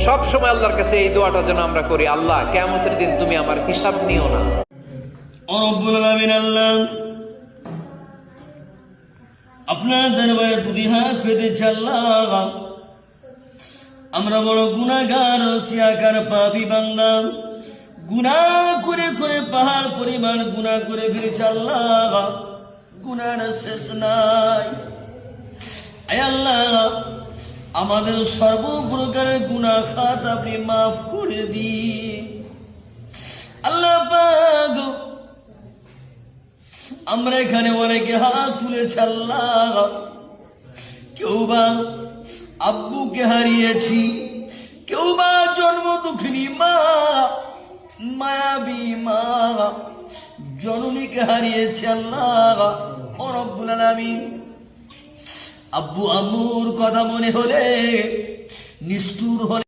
সব সময় আল্লাহর কাছে এই দোয়াটা যেন আমরা করি, আল্লাহ কিয়ামতের দিন তুমি আমার হিসাব নিও না। রব্বুল আলামিন আল্লাহ আপনার দরবারে দুটি হাত পেতেছি আল্লাহ, আমরা বড় গুনাহগার সিয়াকার পাপী বান্দা, গুনাহ করে করে পাহাড় পরিমাণ গুনাহ করে ফেলেছি আল্লাহ, গুনার শেষ নাই। আয় আল্লাহ আমাদের সর্বপ্রকারের গুনাহ খাত আপনি মাফ করে দিন আল্লাহ পাক। আমরা এখানে অনেকে হাত তুলেছি আল্লাহ, কেউ বা আব্বুকে হারিয়েছি, কেউ বা জন্ম দুঃখিনী মা মায়াবী মা জননীকে হারিয়েছে আল্লাহ রব্বুল আলামিন। আব্বু আম্মুর কথা মনে হলে নিষ্ঠুর হলে